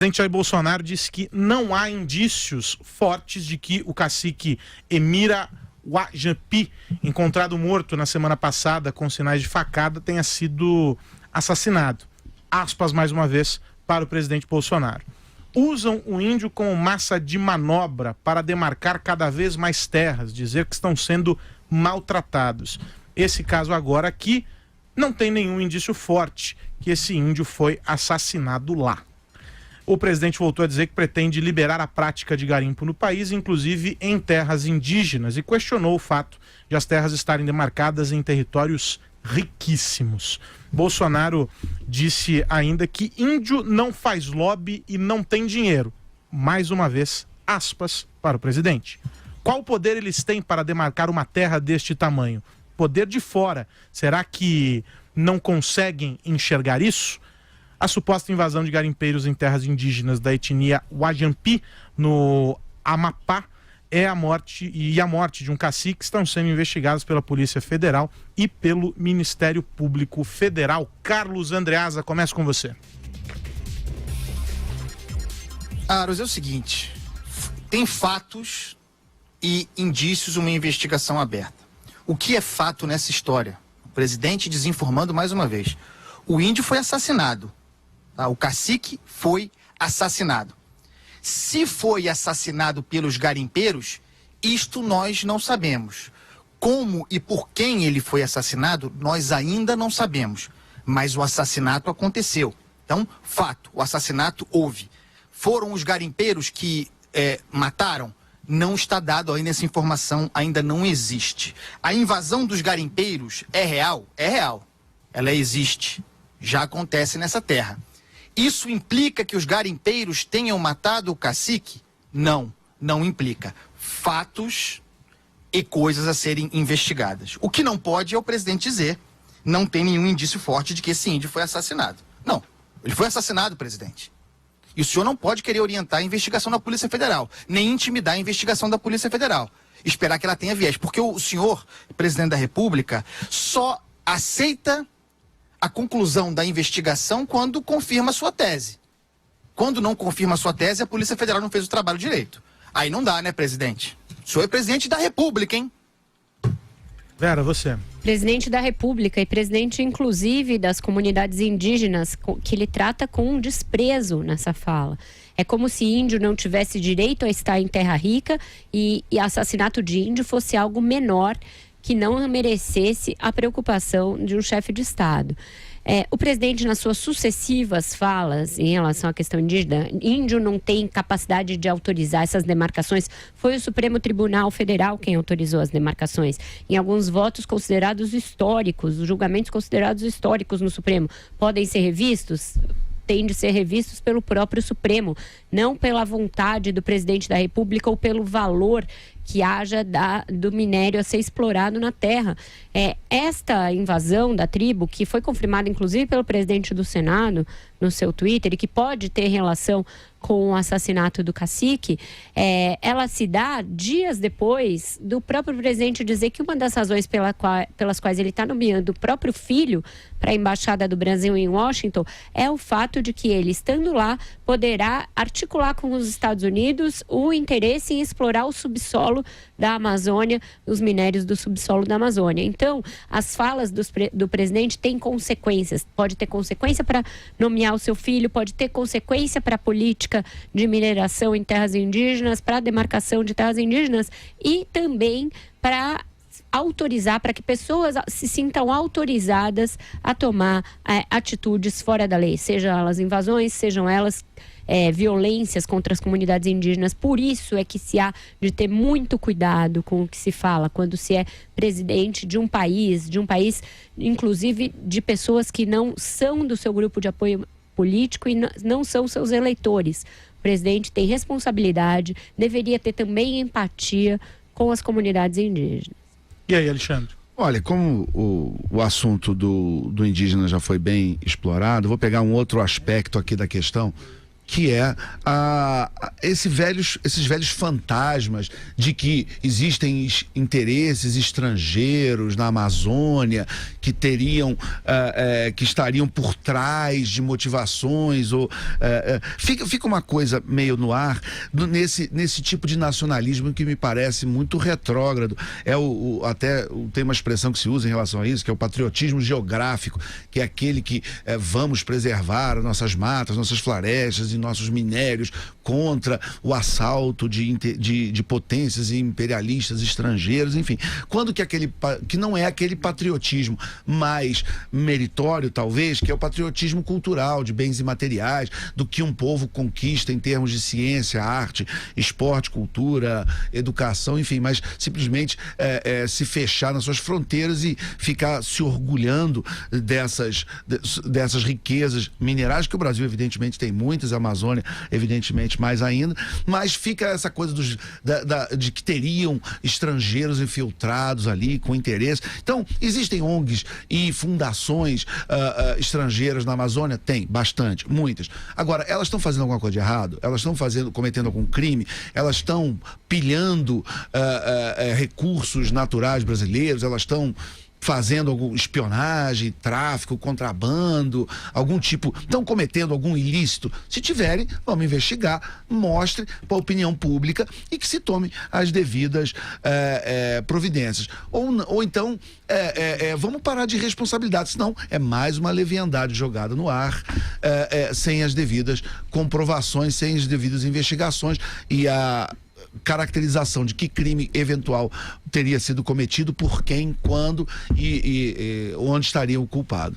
O presidente Jair Bolsonaro disse que não há indícios fortes de que o cacique Emira Wajampi, encontrado morto na semana passada com sinais de facada, tenha sido assassinado. Aspas mais uma vez para o presidente Bolsonaro. Usam o índio como massa de manobra para demarcar cada vez mais terras, dizer que estão sendo maltratados. Esse caso agora aqui não tem nenhum indício forte que esse índio foi assassinado lá. O presidente voltou a dizer que pretende liberar a prática de garimpo no país, inclusive em terras indígenas, e questionou o fato de as terras estarem demarcadas em territórios riquíssimos. Bolsonaro disse ainda que índio não faz lobby e não tem dinheiro. Mais uma vez, aspas para o presidente. Qual poder eles têm para demarcar uma terra deste tamanho? Poder de fora. Será que não conseguem enxergar isso? A suposta invasão de garimpeiros em terras indígenas da etnia Wajampi, no Amapá, a morte de um cacique estão sendo investigados pela Polícia Federal e pelo Ministério Público Federal. Carlos Andreasa, começa com você. Aros, é o seguinte, tem fatos e indícios, uma investigação aberta. O que é fato nessa história? O presidente desinformando mais uma vez. O índio foi assassinado. O cacique foi assassinado. Se foi assassinado pelos garimpeiros, isto nós não sabemos. Como e por quem ele foi assassinado, nós ainda não sabemos. Mas o assassinato aconteceu. Então, fato, o assassinato houve. Foram os garimpeiros que mataram? Não está dado ainda essa informação, ainda não existe. A invasão dos garimpeiros é real? É real. Ela existe. Já acontece nessa terra. Isso implica que os garimpeiros tenham matado o cacique? Não, não implica. Fatos e coisas a serem investigadas. O que não pode é o presidente dizer, não tem nenhum indício forte de que esse índio foi assassinado. Não, ele foi assassinado, presidente. E o senhor não pode querer orientar a investigação da Polícia Federal, nem intimidar a investigação da Polícia Federal. Esperar que ela tenha viés, porque o senhor, presidente da República, só aceita a conclusão da investigação quando confirma a sua tese. Quando não confirma a sua tese, a Polícia Federal não fez o trabalho direito. Aí não dá, né, presidente? O senhor é presidente da República, hein? Vera, você. Presidente da República e presidente, inclusive, das comunidades indígenas, que ele trata com desprezo nessa fala. É como se índio não tivesse direito a estar em terra rica e assassinato de índio fosse algo menor, que não merecesse a preocupação de um chefe de Estado. O presidente, nas suas sucessivas falas em relação à questão indígena, índio não tem capacidade de autorizar essas demarcações. Foi o Supremo Tribunal Federal quem autorizou as demarcações. Em alguns votos considerados históricos, os julgamentos considerados históricos no Supremo, podem ser revistos? Têm de ser revistos pelo próprio Supremo, não pela vontade do presidente da República ou pelo valor que haja do minério a ser explorado na terra. Esta invasão da tribo, que foi confirmada inclusive pelo presidente do Senado no seu Twitter, e que pode ter relação com o assassinato do cacique, ela se dá dias depois do próprio presidente dizer que uma das razões pelas quais ele está nomeando o próprio filho para a Embaixada do Brasil em Washington é o fato de que ele, estando lá, poderá articular com os Estados Unidos o interesse em explorar o subsolo da Amazônia, os minérios do subsolo da Amazônia. Então, as falas do presidente têm consequências. Pode ter consequência para nomear o seu filho, pode ter consequência para a política de mineração em terras indígenas, para a demarcação de terras indígenas e também para autorizar, para que pessoas se sintam autorizadas a tomar atitudes fora da lei, sejam elas invasões, sejam elas violências contra as comunidades indígenas. Por isso é que se há de ter muito cuidado com o que se fala quando se é presidente de um país inclusive de pessoas que não são do seu grupo de apoio político e não são seus eleitores. O presidente tem responsabilidade, deveria ter também empatia com as comunidades indígenas. E aí, Alexandre? Olha, como o assunto do indígena já foi bem explorado, vou pegar um outro aspecto aqui da questão, que é esses velhos fantasmas de que existem interesses estrangeiros na Amazônia que teriam, que estariam por trás de motivações, ou fica uma coisa meio no ar nesse tipo de nacionalismo que me parece muito retrógrado. Até tem uma expressão que se usa em relação a isso, que é o patriotismo geográfico, que é aquele que vamos preservar nossas matas, nossas florestas e nossos minérios contra o assalto de potências imperialistas estrangeiros, enfim. Quando que não é aquele patriotismo mais meritório, talvez, que é o patriotismo cultural, de bens imateriais, do que um povo conquista em termos de ciência, arte, esporte, cultura, educação, enfim, mas simplesmente se fechar nas suas fronteiras e ficar se orgulhando dessas riquezas minerais, que o Brasil evidentemente tem muitas, a Amazônia evidentemente mais ainda, mas fica essa coisa de que teriam estrangeiros infiltrados ali com interesse. Então, existem ONGs e fundações estrangeiras na Amazônia? Tem, bastante, muitas. Agora, elas estão fazendo alguma coisa de errado? Elas estão cometendo algum crime? Elas estão pilhando recursos naturais brasileiros? Elas estão fazendo alguma espionagem, tráfico, contrabando, estão cometendo algum ilícito? Se tiverem, vamos investigar, mostre para a opinião pública e que se tome as devidas providências. Ou então, vamos parar de responsabilidade, senão é mais uma leviandade jogada no ar, sem as devidas comprovações, sem as devidas investigações e a caracterização de que crime eventual teria sido cometido, por quem, quando e onde estaria o culpado.